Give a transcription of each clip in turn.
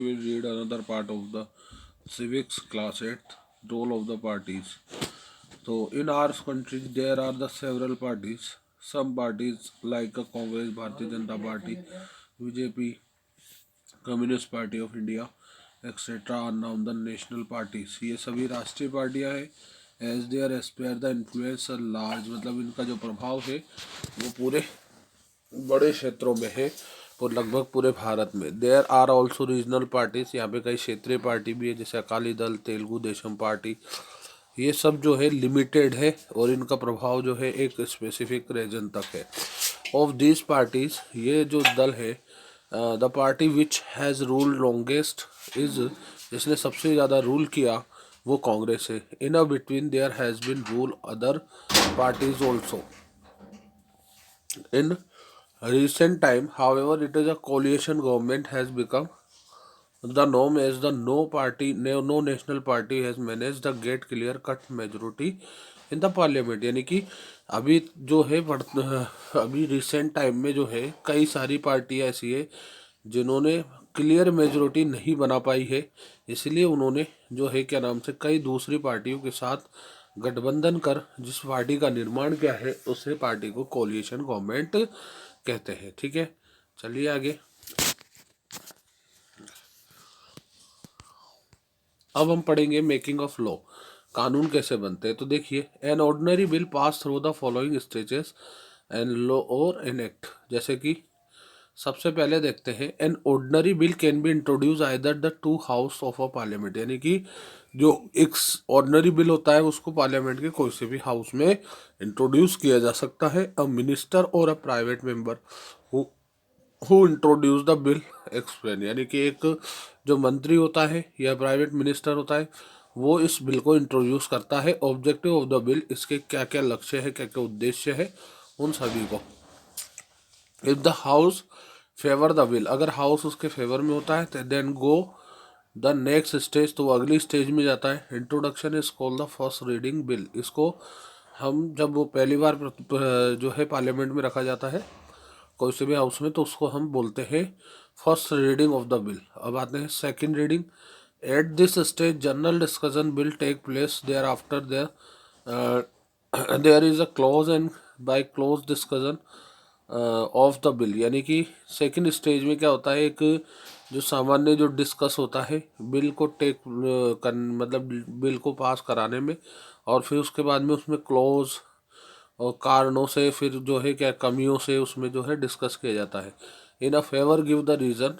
We will read another part of the civics class 8, role of the parties. So in our country there are the several parties. Some parties like Congress, Bharatiya Janata Party, BJP, Communist Party of India, etc. are now the national parties. ये सभी राष्ट्रीय पार्टियां हैं. As they are aspire the influence large, मतलब इनका जो प्रभाव है वो पूरे बड़े क्षेत्रों में है और लगभग पूरे भारत में. There are also regional parties, यहाँ पे कई क्षेत्रीय पार्टी भी है जैसे अकाली दल, तेलुगु देशम पार्टी. ये सब जो है लिमिटेड है और इनका प्रभाव जो है एक स्पेसिफिक रीजन तक है. ऑफ दिस पार्टीज, ये जो दल है, the party which has rule longest is, जिसने सबसे ज़्यादा रूल किया वो कांग्रेस है. In a between there has been rule other parties also. In recent time, however, it is a coalition government has become the norm as the no national party has managed the get clear cut majority in the parliament. यानी कि अभी जो है अभी recent time में जो है कई सारी पार्टियां ऐसी है जिन्होंने क्लियर मेजोरिटी नहीं बना पाई है. इसलिए उन्होंने जो है क्या नाम से कई दूसरी पार्टियों के साथ गठबंधन कर जिस पार्टी का निर्माण किया है उसे पार्टी को कोलिएशन गवर्नमेंट कहते हैं. ठीक है, चलिए आगे. अब हम पढ़ेंगे मेकिंग ऑफ लॉ, कानून कैसे बनते हैं. तो देखिए, an ordinary bill pass through the following stages an law और एन एक्ट. जैसे कि सबसे पहले देखते हैं, an ordinary bill can be introduce either the two house of a parliament. यानी कि जो एक ऑर्डिनरी बिल होता है उसको पार्लियामेंट के कोई से भी हाउस में इंट्रोड्यूस किया जा सकता है. अ मिनिस्टर और a private member who introduce the bill explain. यानी कि एक जो मंत्री होता है या प्राइवेट मिनिस्टर होता है वो इस बिल को इंट्रोड्यूस करता है. ऑब्जेक्टिव ऑफ द बिल, इसके क्या क्या लक्ष्य है, क्या क्या उद्देश्य है, उन सभी को. If the house favour the bill, अगर हाउस उसके फेवर में होता है तो then go the next stage, तो वो अगली स्टेज में जाता है. Introduction is called the first reading bill. इसको हम जब वो पहली बार जो है पार्लियामेंट में रखा जाता है कोई से भी हाउस में तो उसको हम बोलते हैं first reading of the bill. अब आते हैं second reading. At this stage general discussion bill take place. Thereafter there is a close and by close discussion of the bill. यानी कि सेकंड स्टेज में क्या होता है, एक जो सामान्य जो डिस्कस होता है बिल को मतलब बिल को पास कराने में, और फिर उसके बाद में उसमें क्लोज और कारणों से फिर जो है क्या कमियों से उसमें जो है डिस्कस किया जाता है. In a favour give the reason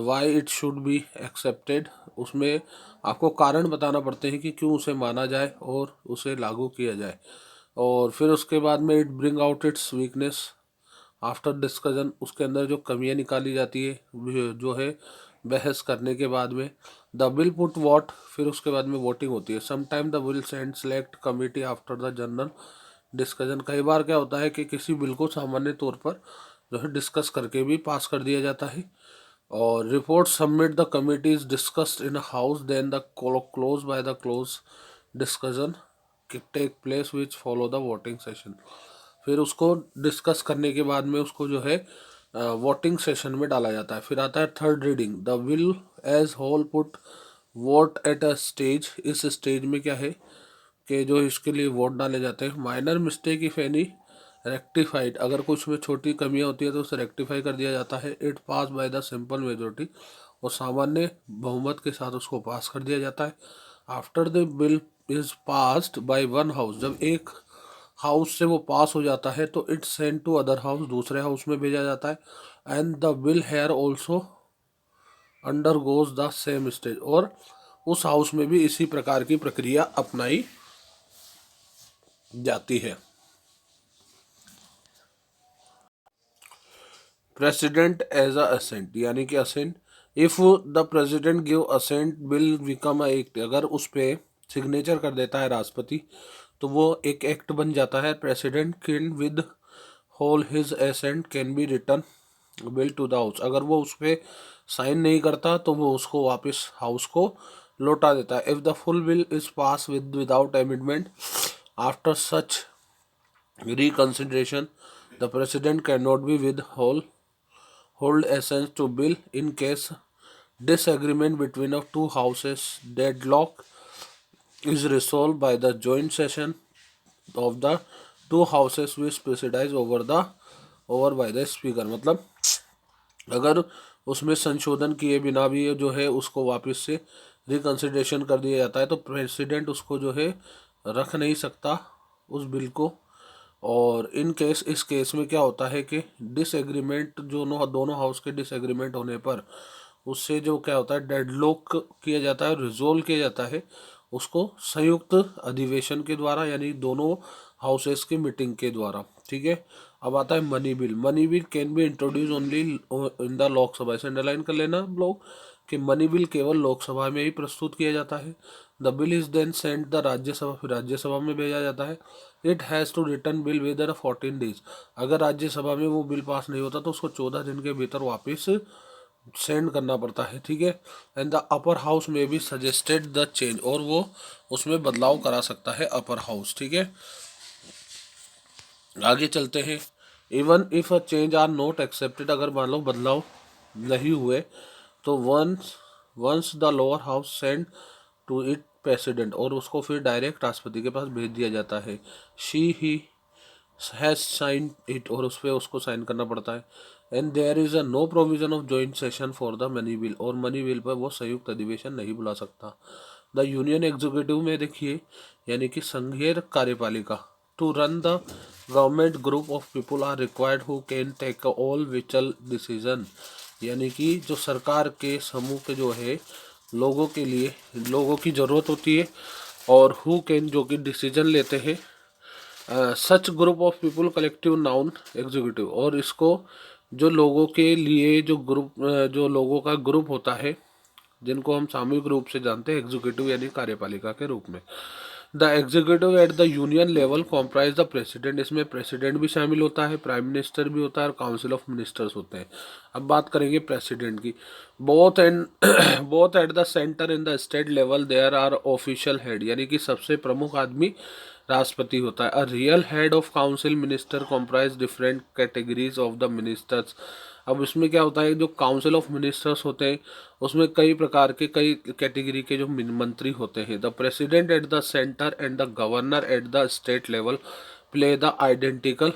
why it should be accepted. उसमें आपको कारण बताना पड़ते हैं कि क्यों उसे माना जाए और उसे लागू किया जाए. और फिर उसके बाद में it bring out it's weakness after discussion. उसके अंदर जो कमियां निकाली जाती है जो है बहस करने के बाद में. द बिल पुट वॉट, फिर उसके बाद में वोटिंग होती है. Sometime the bill send select committee after the general discussion. कई बार क्या होता है कि किसी बिल को सामान्य तौर पर जो है डिस्कस करके भी पास कर दिया जाता है. और report submit the committee is discussed in house then the close by the close discussion take place which follow the voting session. फिर उसको डिस्कस करने के बाद में उसको जो है वोटिंग सेशन में डाला जाता है. फिर आता है third reading. The will as whole put vote at a stage. इस स्टेज में क्या है कि जो इसके लिए वोट डाले जाते हैं. Minor mistake if any rectified, अगर कुछ में छोटी कमियां होती है तो उसे रेक्टिफाई कर दिया जाता है. It pass by the simple majority, और सामान्य बहुमत के साथ उसको पास कर दिया जाता है. After the bill is passed by one house, जब एक हाउस से वो पास हो जाता है तो it send to other house, दूसरे हाउस में भेजा जाता है. And the bill here also undergoes the same stage, और उस हाउस में भी इसी प्रकार की प्रक्रिया अपनाई जाती है. प्रेसिडेंट एज अ असेंट, यानी कि assent. If the president give assent bill become a act, अगर उस पर सिग्नेचर कर देता है राष्ट्रपति तो वो एक एक्ट बन जाता है. President can withhold his assent can be return bill to the house. अगर वो उस पर साइन नहीं करता तो वो उसको वापस हाउस को लौटा देता है. If the full bill is pass without amendment after such reconsideration the president can not be with hold assent to bill in case disagreement between of two houses deadlock is resolved by the joint session of the two houses which preside over by the speaker। मतलब अगर उसमें संशोधन किए बिना भी जो है उसको वापस से रिकंसिडरेशन कर दिया जाता है तो प्रेसिडेंट उसको जो है रख नहीं सकता उस बिल को। और इस केस में क्या होता है कि डिसएग्रीमेंट जो दोनों हाउस के डिसएग्रीमेंट होने पर उससे जो क्या होता है डेडलॉक किया जाता है, रिजोल्व किया जाता है उसको संयुक्त अधिवेशन के द्वारा, यानी दोनों हाउसेस की मीटिंग के द्वारा। ठीक है, अब आता है money bill. Money bill can be introduce only in the Lok Sabha. इसे अंडरलाइन कर लेना लोग कि मनी बिल केवल लोकसभा में ही प्रस्तुत किया जाता है। The bill is then sent the Rajya Sabha, फिर राज्यसभा में भेजा जाता है। It has to return bill within 14 days. अगर राज्यसभा में वो बिल पास नहीं होता तो उसको 14 दिन के भीतर वापस सेंड करना पड़ता है। ठीक है, एंड द अपर हाउस में भी सजेस्टेड द चेंज, और वो उसमें बदलाव करा सकता है अपर हाउस। ठीक है, आगे चलते हैं। Even if a change are not accepted, अगर मान लो बदलाव नहीं हुए तो once the lower house send to it president, और उसको फिर डायरेक्ट राष्ट्रपति के पास भेज दिया जाता है। She he has sign it, और उस पर उसको साइन करना पड़ता है। And there is a no provision of joint session for the money bill, और मनी बिल पर वो संयुक्त अधिवेशन नहीं बुला सकता। द यूनियन एग्जीक्यूटिव में देखिए, यानी कि संघीय कार्यपालिका, to run the government group of people are required who can take all which all decision, यानी कि जो सरकार के समूह के जो है लोगों के लिए लोगों की ज़रूरत होती है, और हु कैन जो कि डिसीजन लेते हैं। Such group of people collective noun executive, और इसको जो लोगों के लिए जो ग्रुप जो लोगों का ग्रुप होता है जिनको हम सामूहिक रूप से जानते हैं एग्जीक्यूटिव यानी कार्यपालिका के रूप में। The executive at the union level comprise the president, इसमें प्रेसिडेंट भी शामिल होता है, प्राइम मिनिस्टर भी होता है और काउंसिल ऑफ मिनिस्टर्स होते हैं। अब बात करेंगे प्रेसिडेंट की। Both and both at the centre in the state level there are official head, यानी कि सबसे प्रमुख आदमी राष्ट्रपति होता है। A real head of council minister comprise different categories of the ministers. अब इसमें क्या होता है, जो काउंसिल ऑफ मिनिस्टर्स होते हैं उसमें कई प्रकार के कई कैटेगरी के जो मंत्री होते हैं। The president at the centre and the governor at the state level play the identical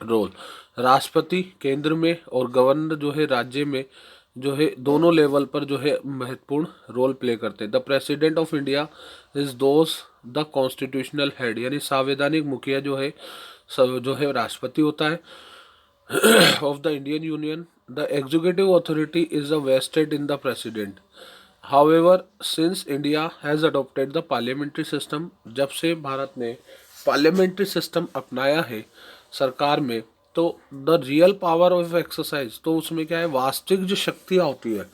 role. राष्ट्रपति केंद्र में और गवर्नर जो है राज्य में जो है दोनों लेवल पर जो है महत्वपूर्ण रोल प्ले करते हैं। The president of India is those the constitutional head, यानी संवैधानिक मुखिया जो है जो है राष्ट्रपति होता है of the Indian Union. The executive authority is vested in the president. However, since India has adopted the parliamentary system, जब से भारत ने पार्लियामेंट्री सिस्टम अपनाया है सरकार में, तो the real power of exercise, तो उसमें क्या है वास्तविक जो शक्तियाँ होती है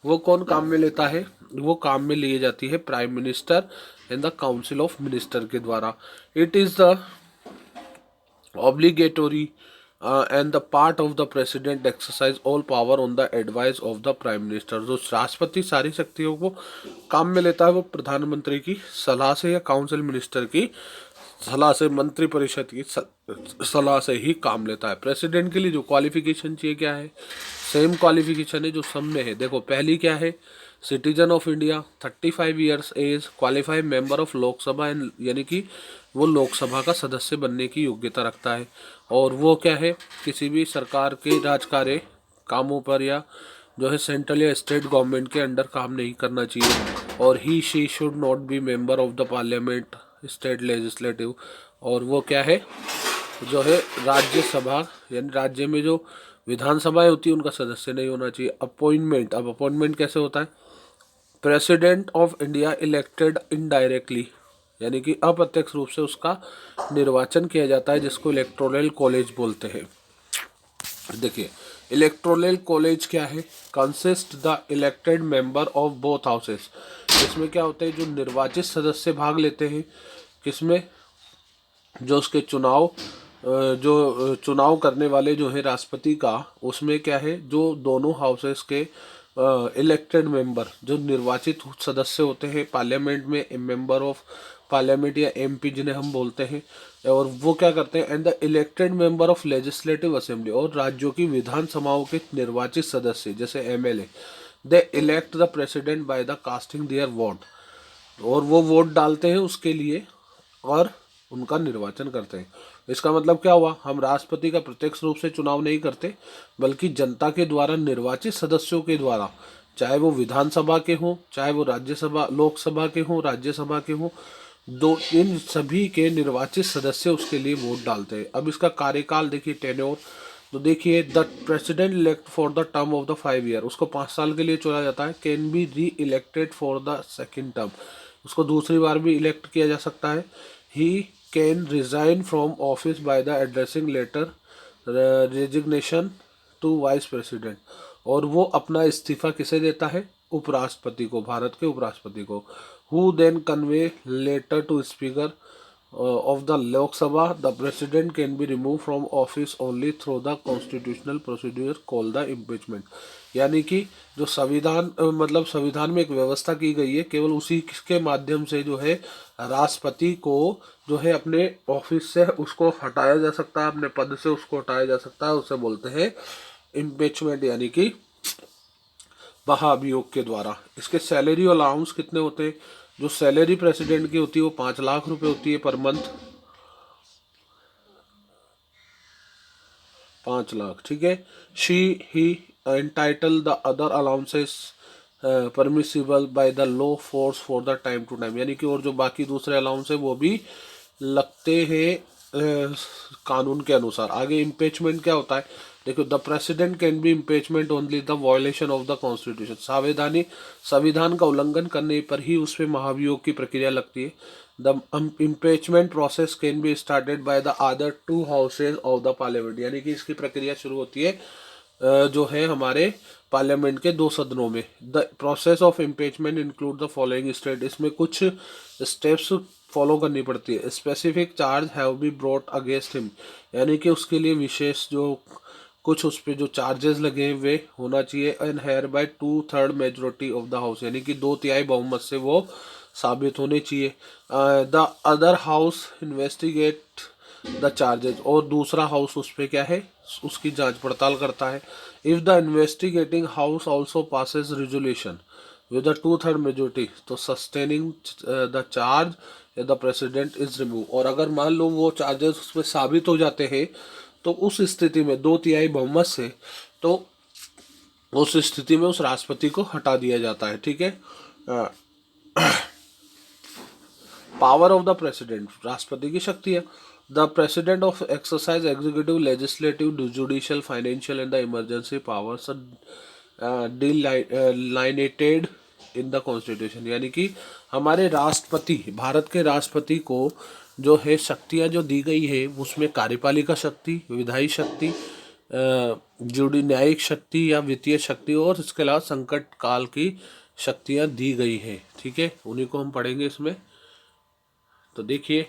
वो कौन काम में लेता है, वो काम में लिए जाती है prime minister and the council of minister के द्वारा। It is the obligatory and the part of the president exercise all power on the advice of the prime minister। जो राष्ट्रपति सारी शक्तियों को काम में लेता है वो प्रधानमंत्री की सलाह से या काउंसिल मिनिस्टर की सलाह से, मंत्री परिषद की सलाह से ही काम लेता है। प्रेसिडेंट के लिए जो क्वालिफिकेशन चाहिए क्या है, सेम क्वालिफिकेशन है जो सब में है। देखो पहली क्या है, citizen of India, 35 years age, qualified member of Lok Sabha and, यानी कि वो लोकसभा का सदस्य बनने की योग्यता रखता है। और वो क्या है, किसी भी सरकार के राजकार्य कामों पर या जो है सेंट्रल या स्टेट गवर्नमेंट के अंडर काम नहीं करना चाहिए। और he she should not be member of the parliament state legislative, और वो क्या है जो है राज्यसभा यानी राज्य में जो विधानसभाएं होती है उनका सदस्य नहीं होना चाहिए। अपॉइंटमेंट, अब अपॉइंटमेंट कैसे होता है, president of India elected indirectly, यानी कि अप्रत्यक्ष रूप से उसका निर्वाचन किया जाता है जिसको इलेक्टोरल कॉलेज बोलते हैं। देखिए इलेक्टोरल कॉलेज क्या है, consist the elected member of both houses. इसमें क्या होता है, जो निर्वाचित सदस्य भाग लेते हैं किसमें, जो उसके जो चुनाव करने वाले जो है राष्ट्रपति का, उसमें क्या है जो दोनों हाउसेस के इलेक्टेड मेंबर जो निर्वाचित सदस्य होते हैं पार्लियामेंट में, मेंबर ऑफ पार्लियामेंट या एमपी जिन्हें हम बोलते हैं, और वो क्या करते हैं, and the elected member of legislative assembly, और राज्यों की विधानसभाओं के निर्वाचित सदस्य जैसे MLA, they elect the president by the casting their vote, और वो वोट डालते हैं उसके लिए और उनका निर्वाचन करते हैं। इसका मतलब क्या हुआ, हम राष्ट्रपति का प्रत्यक्ष रूप से चुनाव नहीं करते, बल्कि जनता के द्वारा निर्वाचित सदस्यों के द्वारा, चाहे वो विधानसभा के हों, चाहे वो राज्यसभा लोकसभा के हों, राज्यसभा के हों, दो इन सभी के निर्वाचित सदस्य उसके लिए वोट डालते हैं। अब इसका कार्यकाल देखिए, टेन्योर, तो देखिए the president elect for the term of the 5 year, उसको 5 साल के लिए चुना जाता है। Can be re-elected for the second term, उसको दूसरी बार भी इलेक्ट किया जा सकता है। He can resign from office by the addressing letter resignation to vice president, और वो अपना इस्तीफा किसे देता है, उपराष्ट्रपति को, भारत के उपराष्ट्रपति को। Who then convey letter to speaker of the Lok Sabha, the president can be removed from office only through the constitutional procedure called the impeachment। यानी कि जो संविधान मतलब संविधान में एक व्यवस्था की गई है, केवल उसी के माध्यम से जो है राष्ट्रपति को जो है अपने ऑफिस से उसको हटाया जा सकता है, अपने पद से उसको हटाया जा सकता है, उसे बोलते हैं इम्पीचमेंट, यानी कि महाभियोग के द्वारा। इसके सैलरी अलाउंस कितने होते हैं, जो सैलरी प्रेसिडेंट की होती है वो 5 लाख रुपए होती है पर मंथ, 5 लाख, ठीक है। She he entitle the other allowances permissible by the law force for the time to time, यानी कि और जो बाकी दूसरे अलाउंस है वो भी लगते हैं कानून के अनुसार। आगे इम्पीचमेंट क्या होता है, देखो, the president can be impeachment only the violation of the constitution, संविधान का उल्लंघन करने पर ही उसमें महाभियोग की प्रक्रिया लगती है। The impeachment process can be started by the other 2 houses of the parliament, यानी कि इसकी प्रक्रिया शुरू होती है जो है हमारे पार्लियामेंट के 2 सदनों में। The process of impeachment include the following step, इसमें कुछ स्टेप्स फॉलो करनी पड़ती है। Specific charge have be brought against him, यानी कि उसके लिए विशेष जो कुछ उस पर जो चार्जेस लगे हैं वे होना चाहिए। And here by 2/3 majority of the house, यानी कि 2/3 बहुमत से वो साबित होने चाहिए। The other house investigate the charges, और दूसरा हाउस उस पर क्या है, उसकी जांच पड़ताल करता है। If the investigating house also passes resolution with the 2/3 majority तो sustaining the charge the president is remove, और अगर मान लो वो चार्जेस उस पर साबित हो जाते हैं तो उस स्थिति में 2/3 बहुमत से, तो उस स्थिति में उस राष्ट्रपति को हटा दिया जाता है, ठीक है। पावर ऑफ द प्रेसिडेंट, राष्ट्रपति की शक्ति है। The president of exercise executive, legislative, judicial, financial and the emergency powers delineated in the constitution, यानी कि हमारे राष्ट्रपति, भारत के राष्ट्रपति को जो है शक्तियाँ जो दी गई है उसमें कार्यपालिका शक्ति, विधायी शक्ति, जुड़ी न्यायिक शक्ति या वित्तीय शक्ति, और इसके अलावा संकट काल की शक्तियाँ दी गई है, ठीक है। उन्हीं को हम पढ़ेंगे इसमें। तो देखिए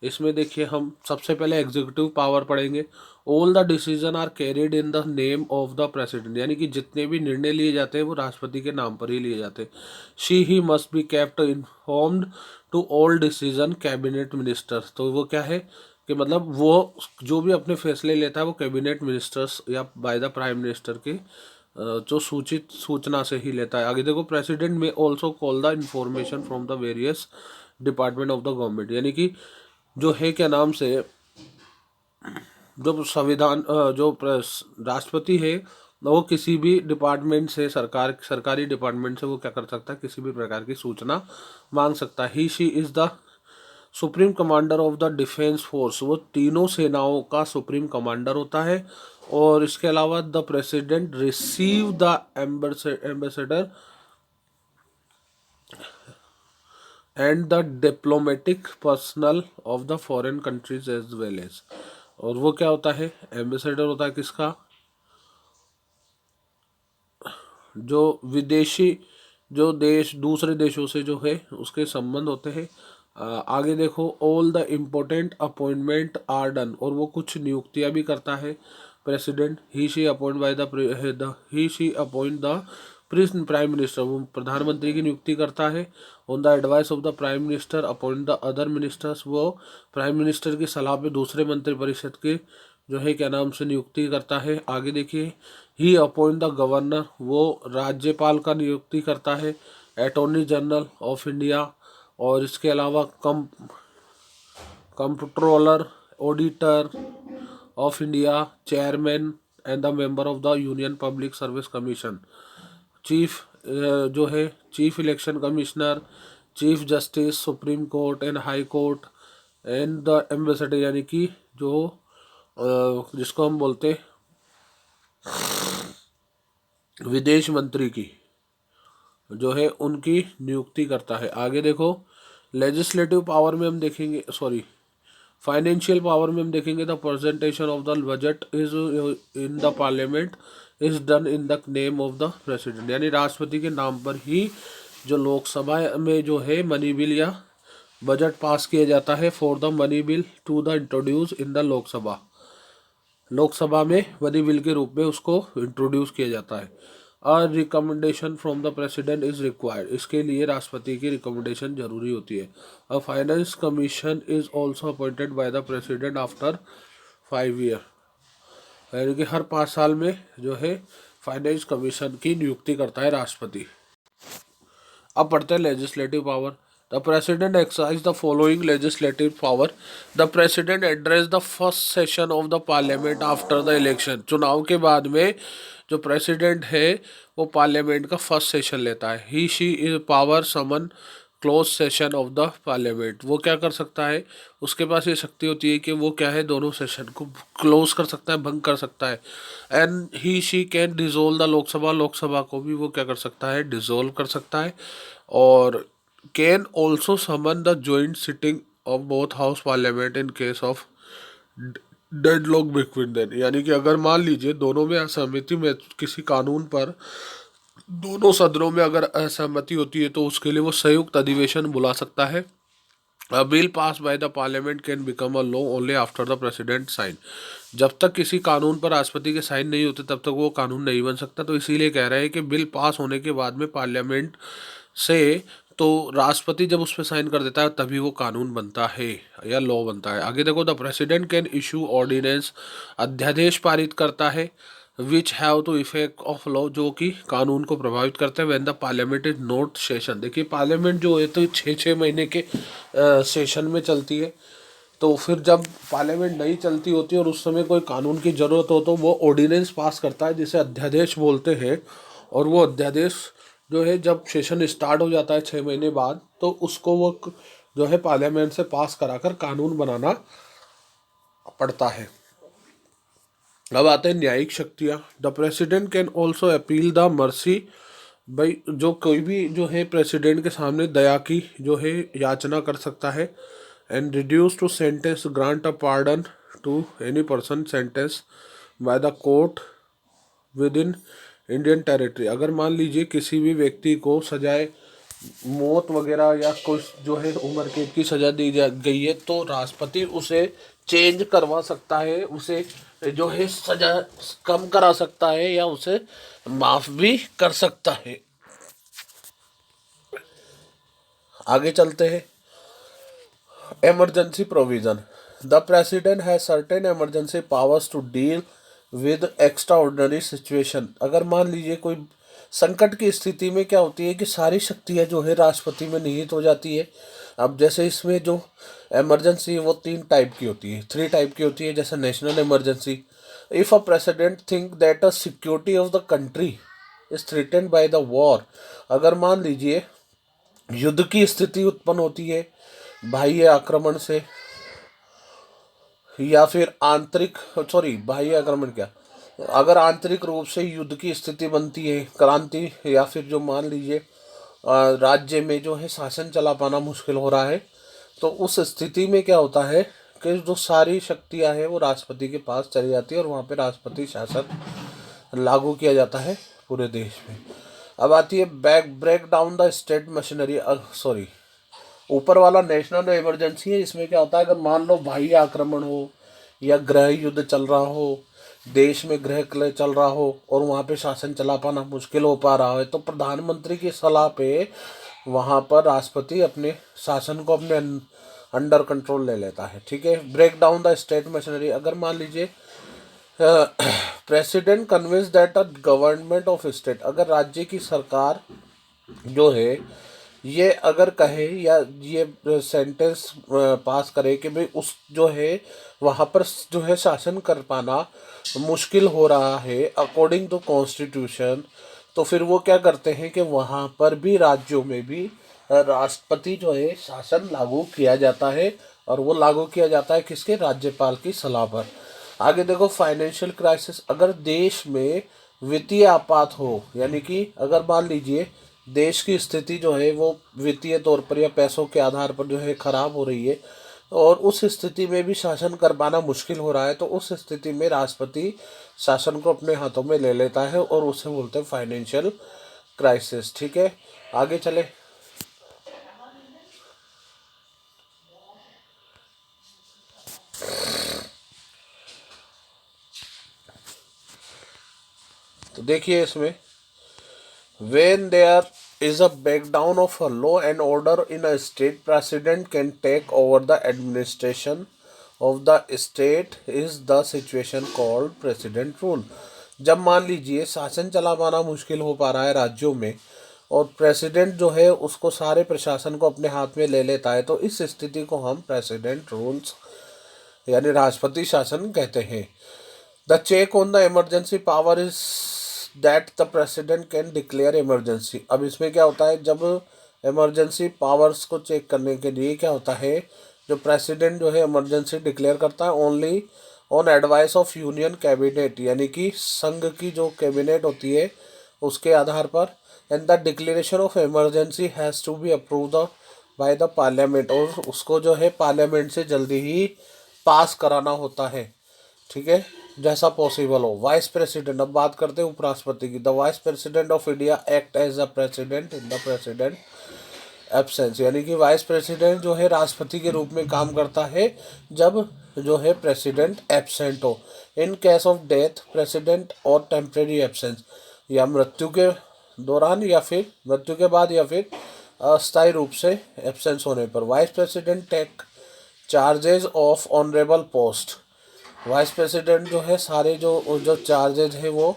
इसमें देखिए हम सबसे पहले एग्जीक्यूटिव पावर पढ़ेंगे। All the decision are carried in the name of the president, यानी कि जितने भी निर्णय लिए जाते हैं वो राष्ट्रपति के नाम पर ही लिए जाते हैं। She he must be kept informed to all decision cabinet ministers, तो वो क्या है कि मतलब वो जो भी अपने फैसले लेता है वो कैबिनेट मिनिस्टर्स या बाय द प्राइम मिनिस्टर के जो सूचित सूचना से ही लेता है। आगे देखो, प्रेसिडेंट में also call the information from the various department of the government, यानी कि जो है क्या नाम से जो संविधान जो राष्ट्रपति है वो किसी भी डिपार्टमेंट से, सरकारी डिपार्टमेंट से वो क्या कर सकता है, किसी भी प्रकार की सूचना मांग सकता है। He she is the supreme commander of the defence force, वो तीनों सेनाओं का सुप्रीम कमांडर होता है। और इसके अलावा the president receive the ambassador and the diplomatic personal of the foreign countries as well as, और वो क्या होता है, एम्बेसडर होता है किसका, जो विदेशी जो देश दूसरे देशों से जो है उसके संबंध होते हैं। आगे देखो, all the important appointment are done, और वो कुछ नियुक्तियां भी करता है president. He she appoint by the he she appoint the prime minister, वो प्रधानमंत्री की नियुक्ति करता है। On the advice of the prime minister appoint the other ministers, वो प्राइम मिनिस्टर की सलाह पे दूसरे मंत्रिपरिषद के जो है क्या नाम से नियुक्ति करता है। आगे देखिए, ही अपॉइंट द गवर्नर, वो राज्यपाल का नियुक्ति करता है। अटॉर्नी जनरल ऑफ इंडिया, और इसके अलावा comptroller, auditor of India, chairman and the member of the union public service commission, chief जो है chief election commissioner, chief justice supreme court and high court, and the ambassador, यानी कि जो जिसको हम बोलते विदेश मंत्री की जो है उनकी नियुक्ति करता है। आगे देखो, लेजिस्लेटिव पावर में हम देखेंगे, सॉरी फाइनेंशियल पावर में हम देखेंगे, the presentation of the budget is in the parliament is done in the name of the president, यानी राष्ट्रपति के नाम पर ही जो लोकसभा में जो है मनी बिल या बजट पास किया जाता है for the money bill to the introduce in the Lok Sabha में मनी बिल के रूप में उसको इंट्रोड्यूस किया जाता है। A recommendation from the president is required, इसके लिए राष्ट्रपति की रिकमेंडेशन जरूरी होती है। A finance commission is also appointed by the president after 5 year, यानी कि हर 5 साल में जो है फाइनेंस कमीशन की नियुक्ति करता है राष्ट्रपति। अब पढ़ते हैं legislative power. The president exercise the following legislative power. The president address the first session of the parliament after the election, चुनाव के बाद में जो प्रेसिडेंट है वो पार्लियामेंट का फर्स्ट सेशन लेता है। He she is power summon close session of the parliament, वो क्या कर सकता है, उसके पास ये शक्ति होती है कि वो क्या है दोनों सेशन को क्लोज कर सकता है, भंग कर सकता है। And he she can dissolve the Lok Sabha, Lok Sabha को भी वो क्या कर सकता है, डिजोल्व कर सकता है। और can also summon the joint sitting of both house parliament in case of deadlock between them, यानी कि अगर मान लीजिए दोनों में असहमति में किसी कानून पर दोनों सदनों में अगर असहमति होती है तो उसके लिए वो संयुक्त अधिवेशन बुला सकता है। A bill pass by the parliament can become a law only after the president sign, जब तक किसी कानून पर राष्ट्रपति के साइन नहीं होते तब तक वो कानून नहीं बन सकता। तो इसीलिए कह रहे हैं कि बिल पास होने के बाद में पार्लियामेंट से तो राष्ट्रपति जब उस पर साइन कर देता है तभी वो कानून बनता है या लॉ बनता है। आगे देखो, the president can issue ordinance, अध्यादेश पारित करता है, which have to effect of law, जो कि कानून को प्रभावित करते हैं। When the parliament is not session, देखिए पार्लियामेंट जो है तो 6 महीने के सेशन में चलती है, तो फिर जब पार्लियामेंट नहीं चलती होती और उस समय कोई कानून की ज़रूरत हो तो वो ऑर्डिनेंस पास करता है जिसे अध्यादेश बोलते हैं। और वो अध्यादेश जो है जब सेशन स्टार्ट हो जाता है 6 महीने बाद तो उसको वो जो है पार्लियामेंट से पास कराकर कानून बनाना पड़ता है। अब आते हैं न्यायिक शक्तियाँ। The president can also appeal the mercy, भाई जो कोई भी जो है प्रेसिडेंट के सामने दया की जो है याचना कर सकता है। And reduce to sentence, grant a pardon to any person sentence by the court within Indian territory, अगर मान लीजिए किसी भी व्यक्ति को सजाए मौत वगैरह या कुछ जो है उम्र कैद की सजा दी जा गई है तो राष्ट्रपति उसे चेंज करवा सकता है, उसे जो है सजा कम करा सकता है या उसे माफ भी कर सकता है। आगे चलते हैं, emergency provision. The president has certain emergency powers to deal with extraordinary situation, अगर मान लीजिए कोई संकट की स्थिति में क्या होती है कि सारी शक्तियाँ जो है राष्ट्रपति में निहित हो जाती है। अब जैसे इसमें जो इमरजेंसी वो 3 टाइप की होती है, 3 टाइप की होती है। जैसे national emergency, if a president think that a security of the country is threatened by the war, अगर मान लीजिए युद्ध की स्थिति उत्पन्न होती है बाह्य आक्रमण से या फिर बाह्य आक्रमण क्या, अगर आंतरिक रूप से युद्ध की स्थिति बनती है, क्रांति, या फिर जो मान लीजिए राज्य में जो है शासन चला पाना मुश्किल हो रहा है, तो उस स्थिति में क्या होता है कि जो सारी शक्तियां हैं वो राष्ट्रपति के पास चली जाती है और वहाँ पे राष्ट्रपति शासन लागू किया जाता है पूरे देश में। अब आती है break down the state machinery, ऊपर वाला नेशनल इमरजेंसी है। इसमें क्या होता है, अगर मान लो बाह्य आक्रमण हो या गृह युद्ध चल रहा हो, देश में गृह कलह चल रहा हो और वहाँ पे शासन चला पाना मुश्किल हो पा रहा है, तो प्रधानमंत्री की सलाह पे वहाँ पर राष्ट्रपति अपने शासन को अपने अंडर कंट्रोल ले लेता है। ठीक है, break down the state machinery, अगर मान लीजिए president convince that a government of state, अगर राज्य की सरकार जो है ये अगर कहे या ये सेंटेंस पास करे कि भाई उस जो है वहाँ पर जो है शासन कर पाना मुश्किल हो रहा है अकॉर्डिंग टू कॉन्स्टिट्यूशन, तो फिर वो क्या करते हैं कि वहाँ पर भी राज्यों में भी राष्ट्रपति जो है शासन लागू किया जाता है, और वो लागू किया जाता है किसके, राज्यपाल की सलाह पर। आगे देखो फाइनेंशियल क्राइसिस, अगर देश में वित्तीय आपात हो, यानी कि अगर मान लीजिए देश की स्थिति जो है वो वित्तीय तौर पर या पैसों के आधार पर जो है खराब हो रही है, और उस स्थिति में भी शासन कर पाना मुश्किल हो रहा है, तो उस स्थिति में राष्ट्रपति शासन को अपने हाथों में ले लेता है और उसे बोलते हैं फाइनेंशियल क्राइसिस। ठीक है, आगे चले। तो देखिए इसमें, when there is a breakdown of a law and order in a state, president can take over the administration of the state, is the situation called president rule। जब मान लीजिए शासन चला पाना मुश्किल हो पा रहा है राज्यों में, और प्रेसिडेंट जो है उसको सारे प्रशासन को अपने हाथ में ले लेता है, तो इस स्थिति को हम प्रेसिडेंट रूल्स यानी राष्ट्रपति शासन कहते हैं। The check on the emergency power is that the president can declare emergency. अब इसमें क्या होता है, जब इमरजेंसी पावर्स को चेक करने के लिए क्या होता है, जो प्रेसिडेंट जो है इमरजेंसी डिक्लेयर करता है only on advice of union cabinet, यानी कि संघ की जो कैबिनेट होती है उसके आधार पर। And the declaration of emergency has to be approved by the parliament, और उसको जो है पार्लियामेंट से जल्दी ही पास कराना होता है। ठीक है, जैसा पॉसिबल हो। वाइस प्रेसिडेंट, अब बात करते हैं उपराष्ट्रपति की। The vice president of India act as the president in the president absence, यानी कि वाइस प्रेसिडेंट जो है राष्ट्रपति के रूप में काम करता है जब जो है प्रेसिडेंट एब्सेंट हो। इन केस ऑफ डेथ प्रेसिडेंट और टेम्परेरी एब्सेंस, या मृत्यु के दौरान या फिर मृत्यु के बाद या फिर अस्थायी रूप से एब्सेंस होने पर। Vice president take charges of honourable post, vice president जो है सारे जो जो चार्जेज है वो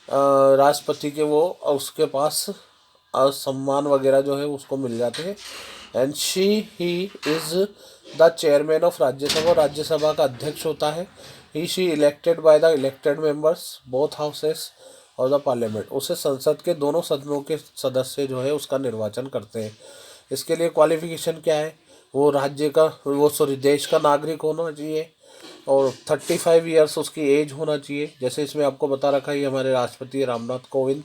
राष्ट्रपति के वो उसके पास सम्मान वगैरह जो है उसको मिल जाते हैं। And he is the chairman of Rajya Sabha, Rajya Sabha का अध्यक्ष होता है। She elected by the elected members both houses और द पार्लियामेंट, उसे संसद के दोनों सदनों के सदस्य जो है उसका निर्वाचन करते हैं। इसके लिए क्वालिफिकेशन क्या है, वो राज्य का देश का नागरिक होना चाहिए, और 35 ईयर्स उसकी एज होना चाहिए, जैसे इसमें आपको बता रखा है हमारे राष्ट्रपति रामनाथ कोविंद।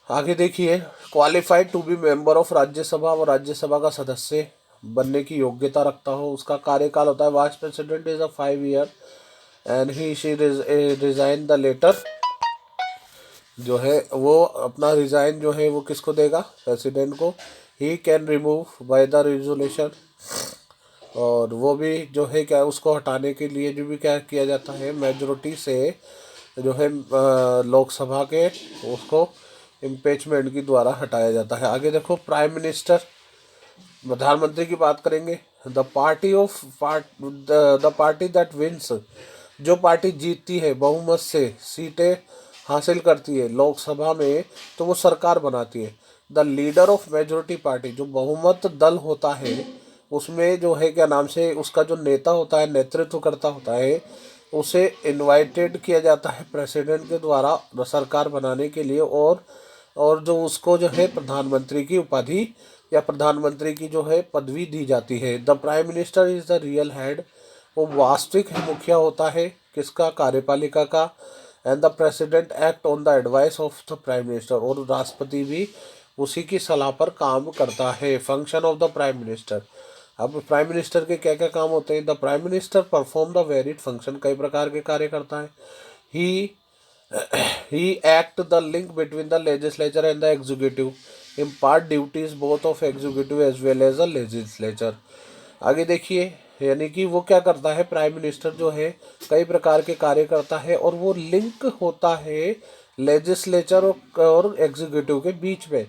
आगे देखिए, qualified to be member of Rajya Sabha, वो राज्यसभा का सदस्य बनने की योग्यता रखता हो। उसका कार्यकाल होता है, vice president is a 5 year and he she resign the letter, जो है वो अपना रिजाइन जो है वो किसको देगा, प्रेसिडेंट को। He can remove by the resolution, और वो भी जो है क्या उसको हटाने के लिए जो भी क्या किया जाता है मेजोरिटी से जो है लोकसभा के उसको इम्पीचमेंट की द्वारा हटाया जाता है। आगे देखो, प्राइम मिनिस्टर, प्रधानमंत्री की बात करेंगे। The party of the party that wins, जो पार्टी जीतती है बहुमत से सीटें हासिल करती है लोकसभा में, तो वो सरकार बनाती है। The leader of majority party, जो बहुमत दल होता है उसमें जो है क्या नाम से उसका जो नेता होता है, नेतृत्व करता होता है, उसे इनवाइटेड किया जाता है प्रेसिडेंट के द्वारा सरकार बनाने के लिए, और जो उसको जो है प्रधानमंत्री की उपाधि या प्रधानमंत्री की जो है पदवी दी जाती है। The prime minister is the real head, वो वास्तविक मुखिया होता है किसका, कार्यपालिका का। And the president act on the advice of the prime minister, और राष्ट्रपति भी उसी की सलाह पर काम करता है। Function of the prime minister, अब प्राइम मिनिस्टर के क्या क्या काम होते हैं। The prime minister perform the varied function, कई प्रकार के कार्य करता है। He he act the link between the legislature and the executive, impart duties both of executive as well as the legislature. आगे देखिए, यानी कि वो क्या करता है, प्राइम मिनिस्टर जो है कई प्रकार के कार्य करता है, और वो लिंक होता है लेजिस्लेचर और एग्जीक्यूटिव के बीच में।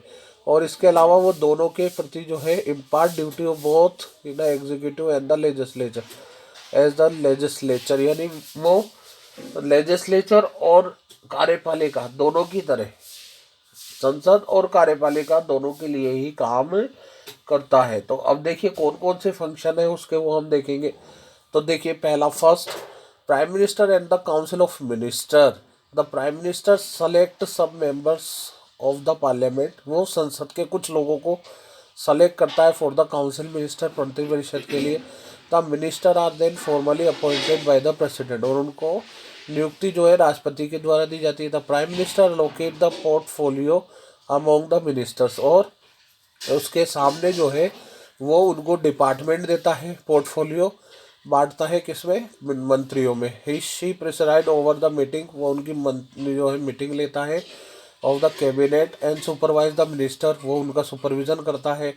और इसके अलावा वो दोनों के प्रति जो है impart duty of both in the executive and the legislature as the legislature, यानी वो लेजिस्लेचर और कार्यपालिका दोनों की तरह, संसद और कार्यपालिका दोनों के लिए ही काम करता है। तो अब देखिए कौन कौन से फंक्शन है उसके, वो हम देखेंगे। तो देखिए पहला, first, prime minister and the council of minister. The prime minister select सब मेंबर्स ऑफ द पार्लियामेंट, वो संसद के कुछ लोगों को सेलेक्ट करता है फॉर द काउंसिल मिनिस्टर, मंत्रिपरिषद के लिए। The minister are then formally appointed by the president, और उनको नियुक्ति जो है राष्ट्रपति के द्वारा दी जाती है। The prime minister locate the portfolio among the ministers, और उसके सामने जो है वो उनको डिपार्टमेंट देता है, पोर्टफोलियो बांटता है किसमें, मंत्रियों में। He she presided over the meeting, वो उनकी जो है मीटिंग लेता है of the cabinet and supervise the minister, वो उनका सुपरविजन करता है।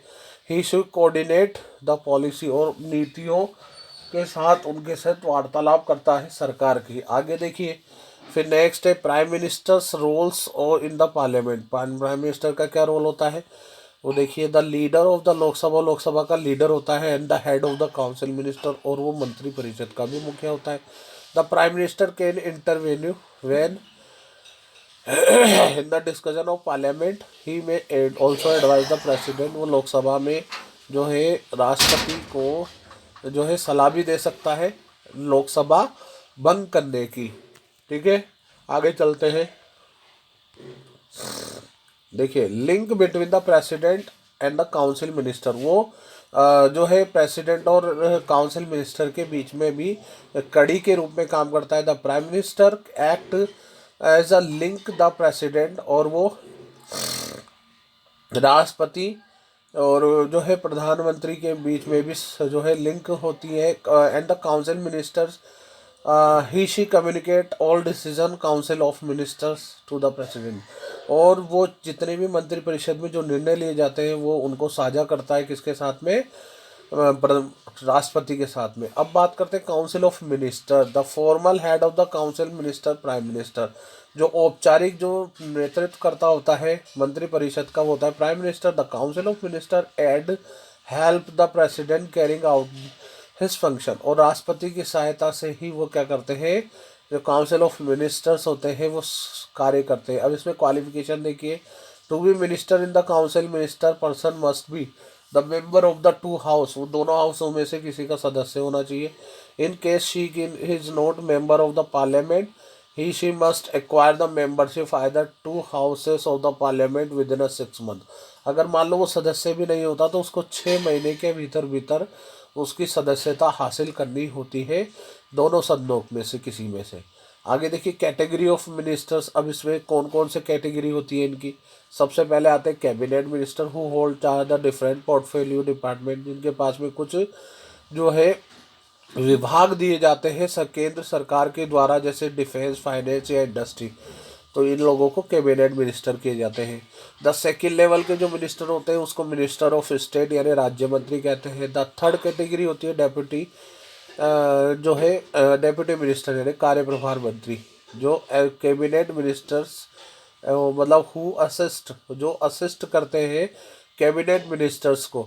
He should coordinate the policy, और नीतियों के साथ उनके साथ वार्तालाप करता है सरकार की। आगे देखिए फिर नेक्स्ट है प्राइम मिनिस्टर्स रोल्स और in the parliament. Prime minister का क्या रोल होता है, वो देखिए, the leader of the Lok Sabha, Lok Sabha का लीडर होता है, and the head of the council minister, और वो मंत्री परिषद का भी मुखिया होता है। The prime minister can intervene when in the discussion of parliament, he may also advise the president, वो लोकसभा में जो है राष्ट्रपति को जो है सलाह भी दे सकता है लोकसभा भंग करने की। ठीक है, आगे चलते हैं। देखिए link between the president and the council minister, वो जो है प्रेसिडेंट और काउंसिल मिनिस्टर के बीच में भी कड़ी के रूप में काम करता है। The prime minister act as a link the president, और वो राष्ट्रपति और जो है प्रधानमंत्री के बीच में भी जो है लिंक होती है। And the council ministers, he she communicate all decision council of ministers to the president, और वो जितने भी मंत्रिपरिषद में जो निर्णय लिए जाते हैं वो उनको साझा करता है किसके साथ में, राष्ट्रपति के साथ में। अब बात करते हैं council of minister. The formal head of the council minister prime minister, जो औपचारिक जो नेतृत्व करता होता है मंत्रिपरिषद का वो होता है prime minister. The council of minister aid help the president carrying out his function, और राष्ट्रपति की सहायता से ही वो क्या करते हैं, जो काउंसिल ऑफ मिनिस्टर्स होते हैं वो कार्य करते हैं। अब इसमें क्वालिफिकेशन देखिए, to be minister in the council minister person must be the member of the two house, वो दोनों हाउसों में से किसी का सदस्य होना चाहिए। In case she is not member of the parliament, he she must acquire the membership either to houses of the parliament with in 6 month. अगर मान लो वो सदस्य भी नहीं होता तो उसको 6 महीने के भीतर भीतर उसकी सदस्यता हासिल करनी होती है दोनों सदनों में से किसी में से। आगे देखिए कैटेगरी ऑफ मिनिस्टर्स। अब इसमें कौन कौन से कैटेगरी होती है इनकी। सबसे पहले आते हैं cabinet minister, who hold charge the different portfolio department, जिनके पास में कुछ जो है विभाग दिए जाते हैं केंद्र सरकार के द्वारा, जैसे डिफेंस, फाइनेंस या इंडस्ट्री। तो इन लोगों को कैबिनेट मिनिस्टर किए जाते हैं। द सेकेंड लेवल के जो मिनिस्टर होते हैं उसको मिनिस्टर ऑफ स्टेट यानी राज्य मंत्री कहते हैं। द थर्ड कैटेगरी होती है डेप्यूटी, जो है डेप्यूटी मिनिस्टर यानी कार्य प्रभार मंत्री, जो कैबिनेट मिनिस्टर्स मतलब हु असिस्ट, जो असिस्ट करते हैं कैबिनेट मिनिस्टर्स को।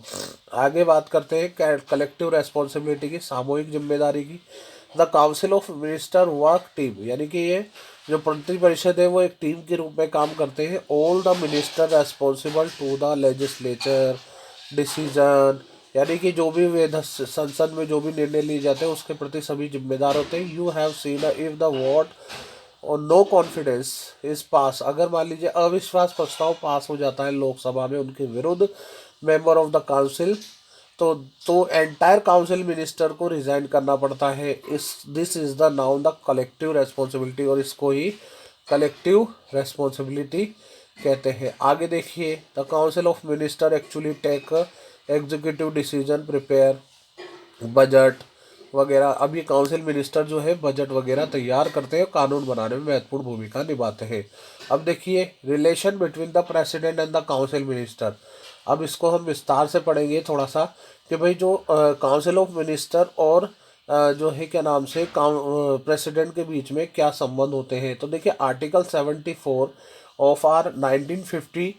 आगे बात करते हैं कलेक्टिव रेस्पॉन्सिबिलिटी की, सामूहिक जिम्मेदारी की। The council of minister work team, यानी कि ये जो मंत्रिपरिषद है वो एक टीम के रूप में काम करते हैं। All the minister responsible to the legislature decision, यानी कि जो भी संसद में जो भी निर्णय लिए जाते हैं उसके प्रति सभी जिम्मेदार होते हैं। You have seen if the vote और नो कॉन्फिडेंस इस पास, अगर मान लीजिए अविश्वास प्रस्ताव पास हो जाता है लोकसभा में उनके विरुद्ध मेंबर ऑफ द काउंसिल, तो एंटायर काउंसिल मिनिस्टर को रिजाइन करना पड़ता है। This is the known the collective responsibility, और इसको ही कलेक्टिव रेस्पॉन्सिबिलिटी कहते हैं। आगे देखिए the council of minister actually take executive decision, prepare budget वगैरह। अब ये काउंसिल मिनिस्टर जो है बजट वगैरह तैयार करते हैं, कानून बनाने में महत्वपूर्ण भूमिका निभाते हैं। अब देखिए relation between the president and the council minister. अब इसको हम विस्तार से पढ़ेंगे थोड़ा सा कि भाई जो काउंसिल ऑफ मिनिस्टर और जो है क्या नाम से प्रेसिडेंट के बीच में क्या संबंध होते हैं। तो देखिए article 74 of our 1950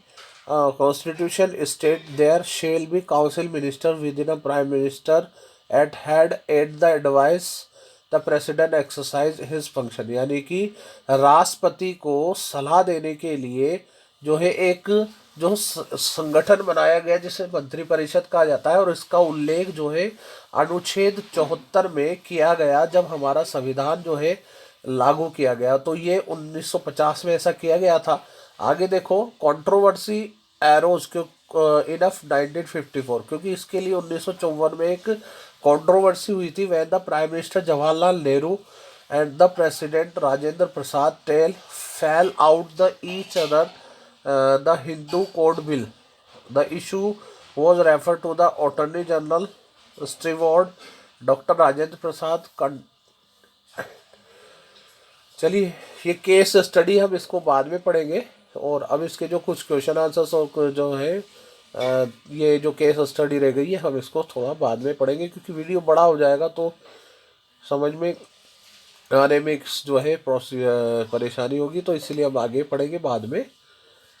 constitution state there shall be council minister within a prime minister at head at the the president exercise his function, यानी कि राष्ट्रपति को सलाह देने के लिए जो है एक जो संगठन बनाया गया जिसे मंत्रिपरिषद कहा जाता है, और इसका उल्लेख जो है अनुच्छेद 74 में किया गया जब हमारा संविधान जो है लागू किया गया। तो ये 1950 में ऐसा किया गया था। आगे देखो कंट्रोवर्सी एरोज क्यों इनफ 1954, क्योंकि इसके लिए 1954 में एक कंट्रोवर्सी हुई थी when the prime minister Jawaharlal Nehru and the president Rajendra Prasad tell fell out the each other the Hindu code bill. The issue was referred to the Attorney General Steward doctor Rajendra Prasad. चलिए ये केस स्टडी हम इसको बाद में पढ़ेंगे, और अब इसके जो कुछ क्वेश्चन आंसर्स और जो है ये जो केस स्टडी रह गई है हम इसको थोड़ा बाद में पढ़ेंगे, क्योंकि वीडियो बड़ा हो जाएगा तो समझ में आने में जो है परेशानी होगी, तो इसलिए हम आगे पढ़ेंगे बाद में।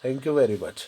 Thank you very much.